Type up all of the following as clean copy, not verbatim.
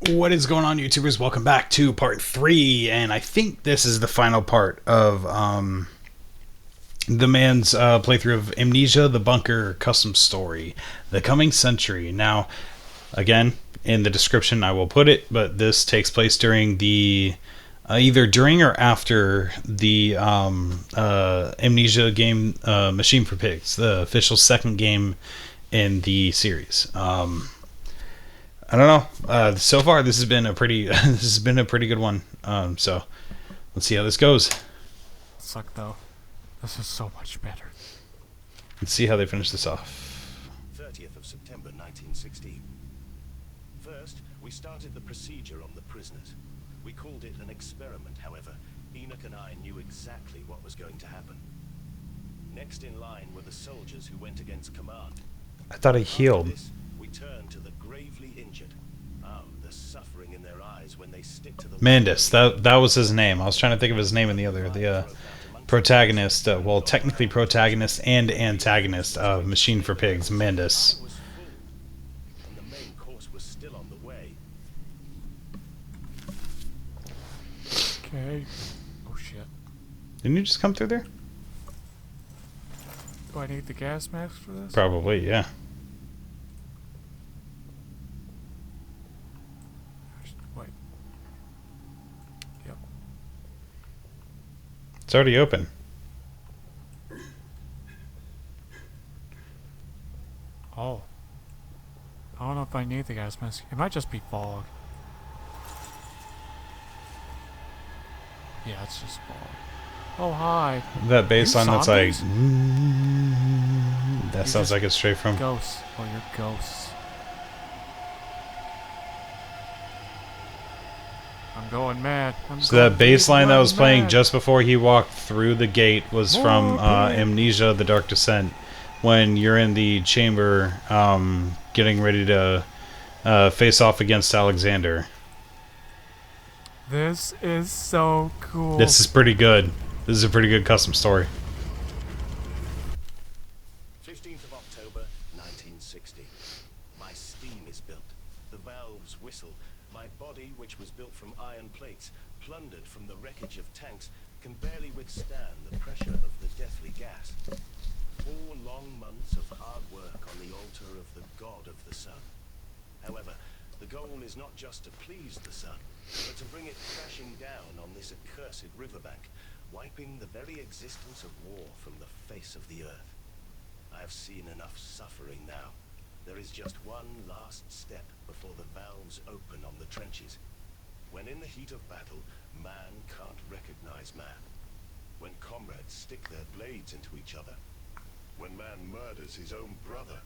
What is going on, YouTubers? Welcome back to part 3, and I think this is the final part of the man's playthrough of Amnesia: The Bunker Custom Story, The Coming Century. Now, again, in the description I will put it, but this takes place during the either during or after the Amnesia game, Machine for Pigs, the official second game in the series. I don't know. So far, this has been a pretty this has been a pretty good one. So let's see how this goes. Suck though. This is so much better. Let's see how they finish this off. 30th of September 1916. First, we started the procedure on the prisoners. We called it an experiment, however. Enoch and I knew exactly what was going to happen. Next in line were the soldiers who went against command. I thought he healed. After this, we turned to the gravely injured. Oh, the suffering in their eyes when they stick to the Mandus. That was his name. I was trying to think of his name in the other. The protagonist. Well, technically protagonist and antagonist of Machine for Pigs. Mandus. was full, and the main course was still on the way. Okay. Oh shit. Didn't you just come through there? Do I need the gas mask for this? Probably, yeah. Wait. Yep. It's already open. Oh. I don't know if I need the gas mask. It might just be fog. Yeah, it's just fog. Oh, hi. That bass line that's like... zombies? That You're sounds just like it's straight from... Ghosts. Oh, you're ghosts. I'm going mad. So that bass line that was playing mad. just before he walked through the gate was from More pain. Amnesia: The Dark Descent, when you're in the chamber getting ready to face off against Alexander. This is so cool. This is pretty good. This is a pretty good custom story. 15th of October, 1960. My steam is built. The valves whistle. My body, which was built from iron plates, plundered from the wreckage of tanks, can barely withstand the pressure of the deathly gas. 4 long months of hard work on the altar of the god of the sun. However, the goal is not just to please the sun, but to bring it crashing down on this accursed riverbank, wiping the very existence of war from the face of the earth. I have seen enough suffering now. There is just one last step before the valves open on the trenches. When in the heat of battle, man can't recognize man. When comrades stick their blades into each other. When man murders his own brother.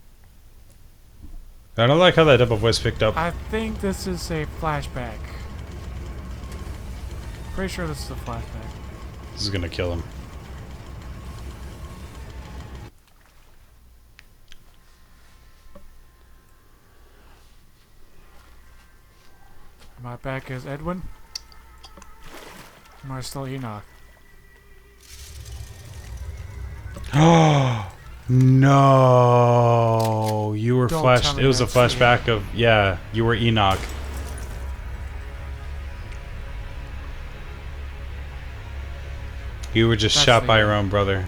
I don't like how that double voice picked up. I think this is a flashback. Pretty sure this is a flashback. This is gonna kill him. Am I back as Edwin? Am I still Enoch? Oh no! You were Don't flashed. tell me It was a that's flashback of you were Enoch. You were just That's shot the by your end. own brother.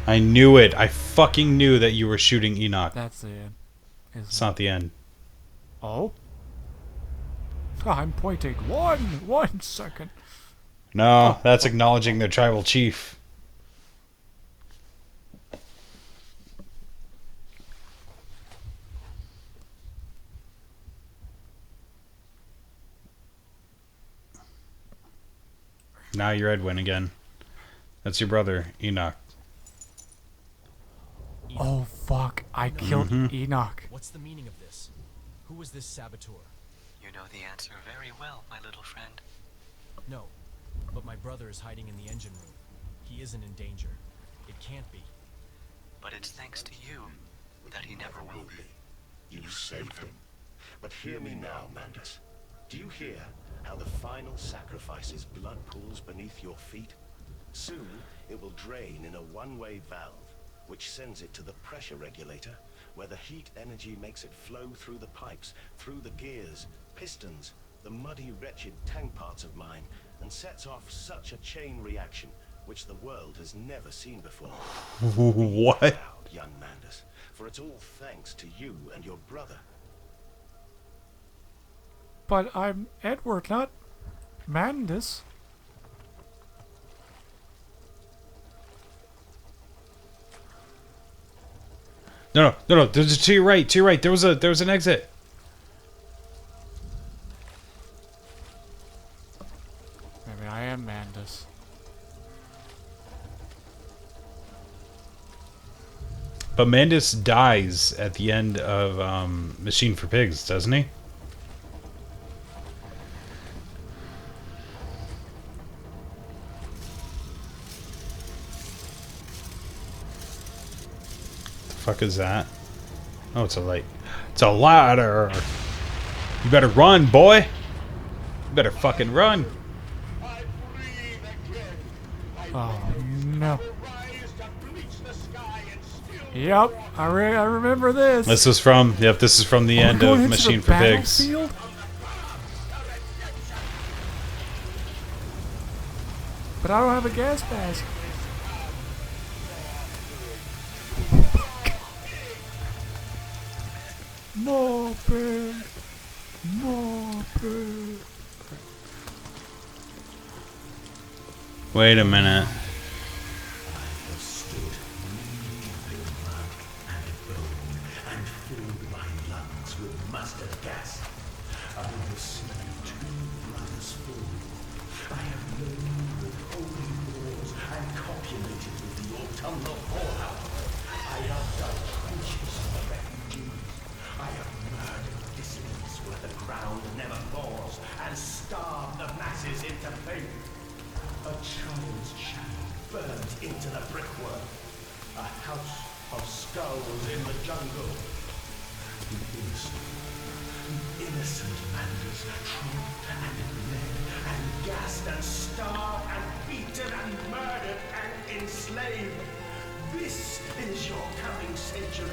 I knew it. I fucking knew that you were shooting Enoch. That's the end. It's not the end. Oh? I'm pointing. 1 second. No, that's acknowledging their tribal chief. Now you're Edwin again. That's your brother, Enoch. Oh fuck, I killed Enoch. What's the meaning of this? Who was this saboteur? You know the answer very well, my little friend. No, but my brother is hiding in the engine room. He isn't in danger. It can't be. But it's thanks to you that he never will be. You saved him. But hear me now, Mandus. Do you hear how the final sacrifice's blood pools beneath your feet? Soon, it will drain in a one-way valve, which sends it to the pressure regulator, where the heat energy makes it flow through the pipes, through the gears, pistons, the muddy, wretched tank parts of mine, and sets off such a chain reaction, which the world has never seen before. What? Proud, young Mandus, for it's all thanks to you and your brother. But I'm Edward, not Mandus. No. There's to your right. To your right. There was an exit. Maybe I am Mandus. But Mandus dies at the end of Machine for Pigs, doesn't he? The fuck is that? Oh, it's a light. It's a ladder. You better run, boy. You better fucking run. Oh no. Yep, I remember this. This is from this is from the end Going of into Machine the for Pigs. battlefield? But I don't have a gas mask. More pig. More pig. Wait a minute. Into the brickwork, a house of skulls in the jungle. Innocent Mandus, trapped and led and gassed and starved and beaten and murdered and enslaved. This is your coming century.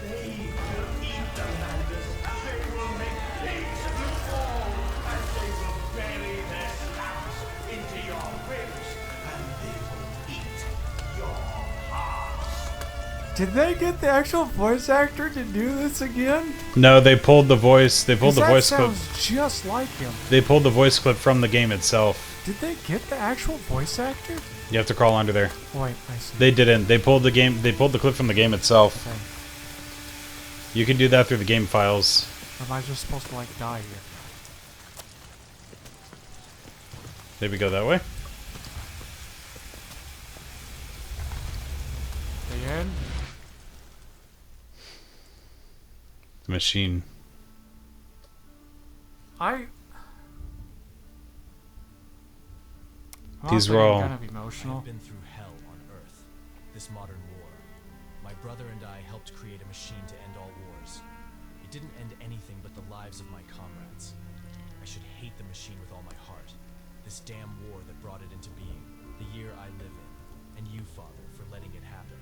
They will eat the Mandus. They will make pigs of you all, and they will bury their slabs into your ribs, and they will eat your hearts. Did they get the actual voice actor to do this again? No, they pulled the voice. They pulled the voice clip. That sounds just like him. They pulled the voice clip from the game itself. Did they get the actual voice actor? You have to crawl under there. Wait, I see. They didn't. They pulled the game. They pulled the clip from the game itself. Okay. You can do that through the game files. Or am I just supposed to, like, die here? Maybe go that way. The end? The machine. These were all. kind of I emotional. have been through hell on Earth, this modern war. My brother and I helped create a machine to end all wars. It didn't end anything but the lives of my comrades. I should hate the machine with all my heart. This damn war that brought it into being, the year I live in, and you, Father, for letting it happen.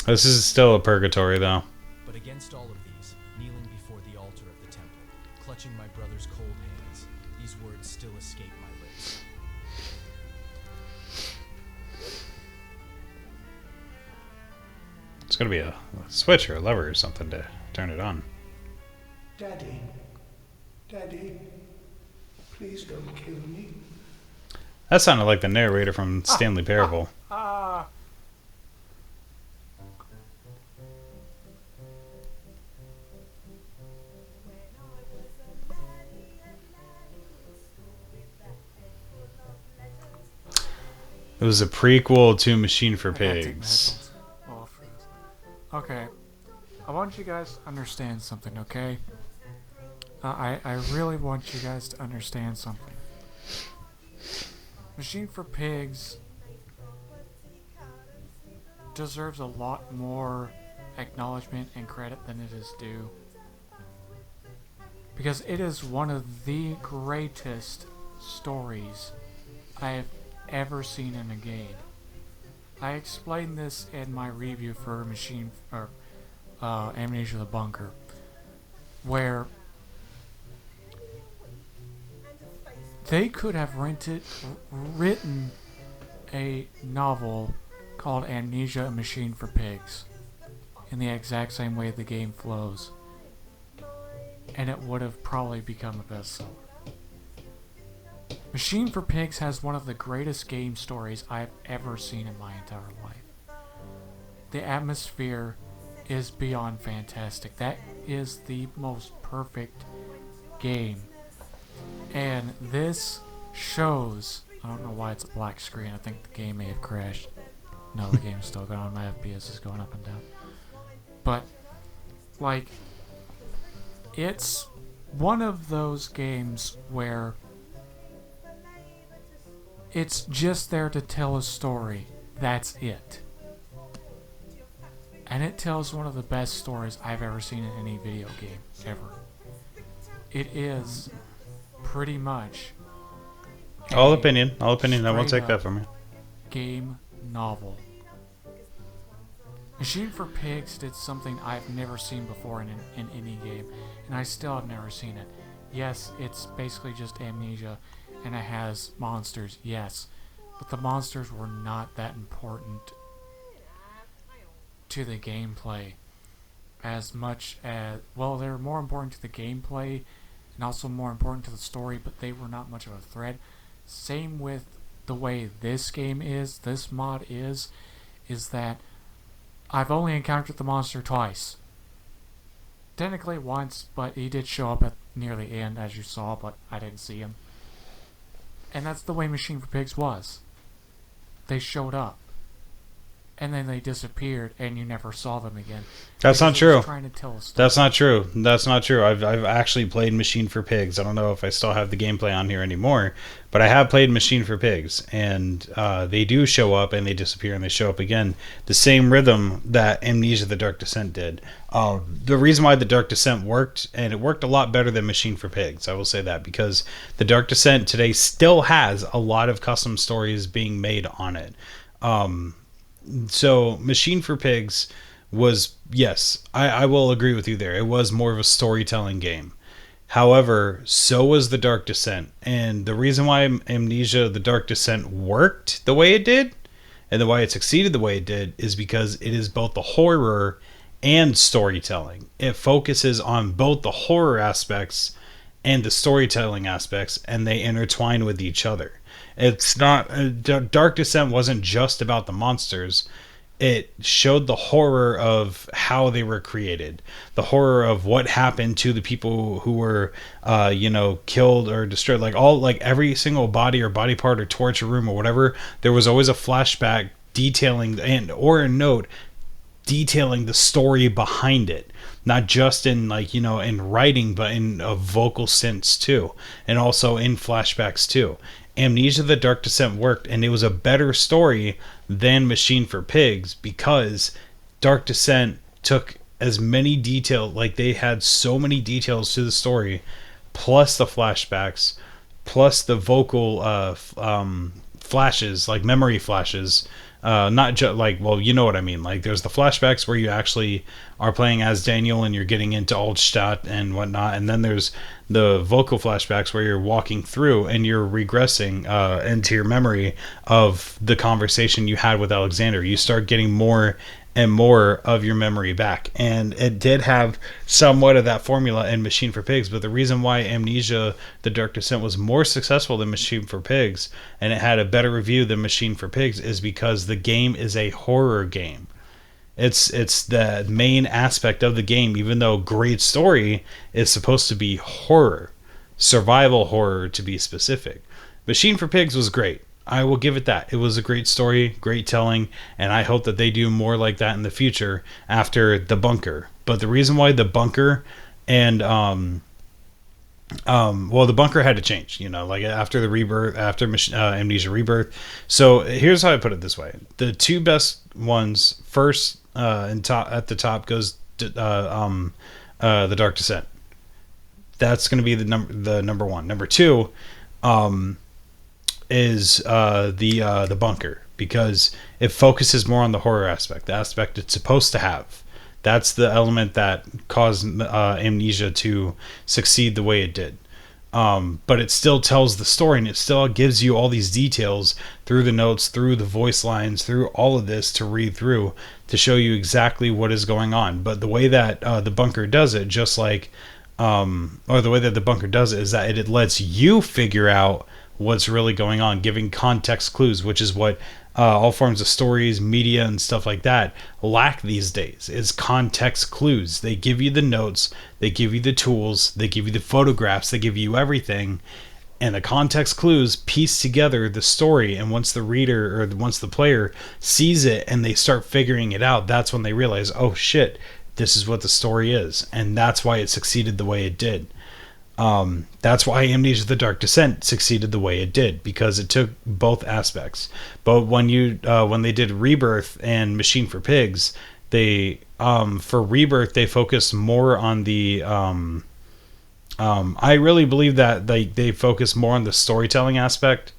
This is still a purgatory, though. But against all of these, kneeling before the altar of the temple, clutching my brother's cold hands, these words still escape my lips. It's gonna be a switch or a lever or something to turn it on. Daddy, Daddy, please don't kill me. That sounded like the narrator from Stanley Parable. It was a prequel to Machine for I gotta take Pigs. medicines. Oh, for this. Okay. I want you guys to understand something, okay? I really want you guys to understand something. Machine for Pigs deserves a lot more acknowledgement and credit than it is due. Because it is one of the greatest stories I have ever seen in a game. I explained this in my review for Amnesia the Bunker, where they could have written a novel called Amnesia: A Machine for Pigs in the exact same way the game flows, and it would have probably become a bestseller. Machine for Pigs has one of the greatest game stories I've ever seen in my entire life. The atmosphere is beyond fantastic. That is the most perfect game. And this shows... I don't know why it's a black screen. I think the game may have crashed. No, the game's still going. My FPS is going up and down. But, like, it's one of those games where it's just there to tell a story. That's it. And it tells one of the best stories I've ever seen in any video game, ever. It is pretty much All opinion. I won't take that from you. game novel. Machine for Pigs did something I've never seen before in any game, and I still have never seen it. Yes, it's basically just Amnesia, and it has monsters, yes, but the monsters were not that important to the gameplay as much as... Well, they were more important to the gameplay and also more important to the story, but they were not much of a threat. Same with the way this game is, this mod is that I've only encountered the monster twice. Technically once, but he did show up at near the end, as you saw, but I didn't see him. And that's the way Machine for Pigs was. They showed up, and then they disappeared, and you never saw them again. That's not Because it was true. trying to tell a story. That's not true. That's not true. I've actually played Machine for Pigs. I don't know if I still have the gameplay on here anymore, but I have played Machine for Pigs, and they do show up and they disappear and they show up again. The same rhythm that Amnesia: The Dark Descent did. The reason why The Dark Descent worked, and it worked a lot better than Machine for Pigs, I will say that, because The Dark Descent today still has a lot of custom stories being made on it. So Machine for Pigs was, yes, I will agree with you there. It was more of a storytelling game. However, so was The Dark Descent. And the reason why Amnesia: The Dark Descent worked the way it did, and the why it succeeded the way it did, is because it is both the horror and storytelling. It focuses on both the horror aspects and the storytelling aspects, and they intertwine with each other. It's not... Dark Descent wasn't just about the monsters. It showed the horror of how they were created, the horror of what happened to the people who were, killed or destroyed. Like every single body or body part or torture room or whatever, there was always a flashback detailing or a note detailing the story behind it, not just in in writing, but in a vocal sense too, and also in flashbacks too. Amnesia: The Dark Descent worked, and it was a better story than Machine for Pigs, because Dark Descent took as many details, they had so many details to the story, plus the flashbacks, plus the vocal flashes, like memory flashes. Not just you know what I mean. Like, there's the flashbacks where you actually are playing as Daniel and you're getting into Altstadt and whatnot, and then there's the vocal flashbacks where you're walking through and you're regressing into your memory of the conversation you had with Alexander. You start getting more and more of your memory back, and it did have somewhat of that formula in Machine for Pigs. But the reason why Amnesia: The Dark Descent was more successful than Machine for Pigs, and it had a better review than Machine for Pigs, is because the game is a horror game. It's the main aspect of the game, even though great story is supposed to be horror, survival horror to be specific. Machine for Pigs was great. I will give it that. It was a great story, great telling, and I hope that they do more like that in the future after The Bunker. But the reason why The Bunker and The Bunker had to change, after the rebirth, after Amnesia Rebirth. So here's how I put it this way: the two best ones, first at the top goes The Dark Descent. That's going to be the number one. Number two is the Bunker, because it focuses more on the horror aspect, the aspect it's supposed to have. That's the element that caused Amnesia to succeed the way it did. But it still tells the story, and it still gives you all these details through the notes, through the voice lines, through all of this to read through to show you exactly what is going on. But the way that the bunker does it, just like, or the way that the bunker does it, is that it lets you figure out what's really going on, giving context clues, which is what all forms of stories, media, and stuff like that lack these days, is context clues. They give you the notes, they give you the tools, they give you the photographs, they give you everything, and the context clues piece together the story. And once the reader, or once the player sees it and they start figuring it out, that's when they realize, oh shit, this is what the story is. And that's why it succeeded the way it did. That's why Amnesia: The Dark Descent succeeded the way it did, because it took both aspects. But when they did Rebirth and Machine for Pigs, they for Rebirth they focused more on the I really believe that they focused more on the storytelling aspect,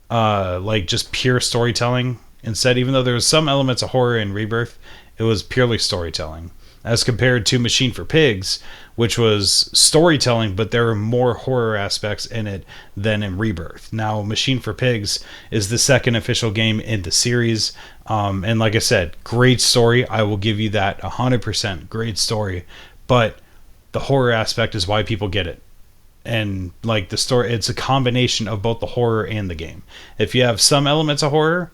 like just pure storytelling instead. Even though there was some elements of horror in Rebirth, it was purely storytelling, as compared to Machine for Pigs, which was storytelling, but there were more horror aspects in it than in Rebirth. Now, Machine for Pigs is the second official game in the series, and like I said, great story. I will give you that 100%. Great story, but the horror aspect is why people get it. And like the story, it's a combination of both the horror and the game. If you have some elements of horror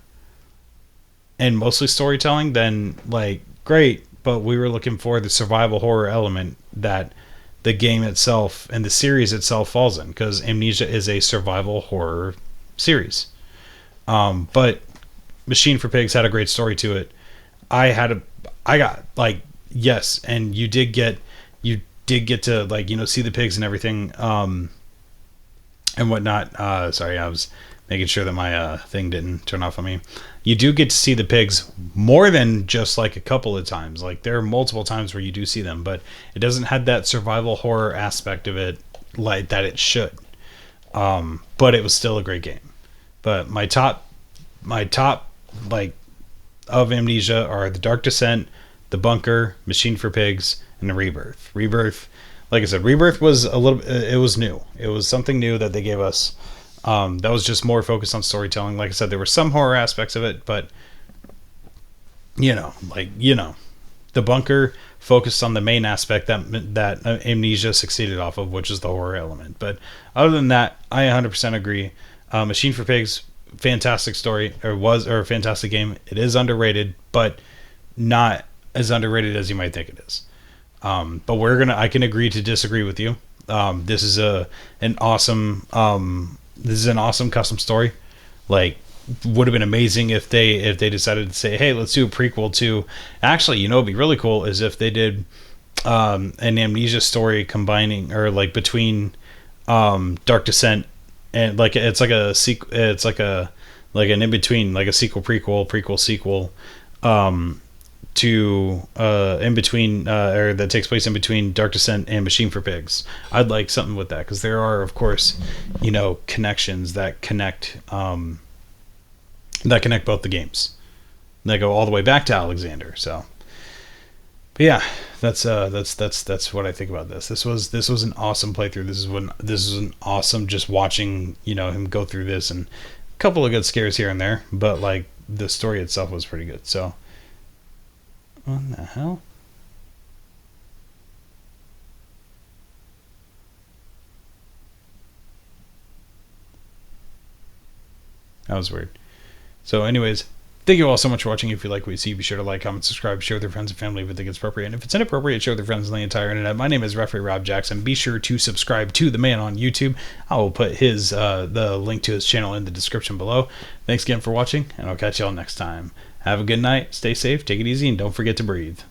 and mostly storytelling, then like great. But we were looking for the survival horror element that the game itself and the series itself falls in, because Amnesia is a survival horror series. But Machine for Pigs had a great story to it. I got like, yes, and you did get to like, see the pigs and everything, and whatnot. Sorry, I was making sure that my thing didn't turn off on me. You do get to see the pigs more than just like a couple of times. Like there are multiple times where you do see them, but it doesn't have that survival horror aspect of it like that it should. But it was still a great game. But my top like of Amnesia are The Dark Descent, The Bunker, Machine for Pigs, and the Rebirth. Rebirth, like I said, Rebirth was it was new. It was something new that they gave us. That was just more focused on storytelling. Like I said, there were some horror aspects of it, but The Bunker focused on the main aspect that Amnesia succeeded off of, which is the horror element. But other than that, I 100% agree. Machine for Pigs, fantastic story, or fantastic game. It is underrated, but not as underrated as you might think it is. But I can agree to disagree with you. This is an awesome custom story. Like, would have been amazing if they decided to say, hey, let's do a prequel to. Actually, it'd be really cool is if they did an Amnesia story combining, or like between Dark Descent and like it's like a sequel. It's like an in between, like a sequel prequel sequel. To in between, or that takes place in between Dark Descent and Machine for Pigs. I'd like something with that, because there are, of course, connections that connect both the games. They go all the way back to Alexander. So, but yeah, that's what I think about this. This was an awesome playthrough. This is an awesome just watching him go through this, and a couple of good scares here and there, but like the story itself was pretty good. So. What the hell? That was weird. So anyways, thank you all so much for watching. If you like what you see, be sure to like, comment, subscribe, share with your friends and family if you think it's appropriate. And if it's inappropriate, share with your friends on the entire internet. My name is Referee Rob Jackson. Be sure to subscribe to TheMan on YouTube. I will put his the link to his channel in the description below. Thanks again for watching, and I'll catch y'all next time. Have a good night, stay safe, take it easy, and don't forget to breathe.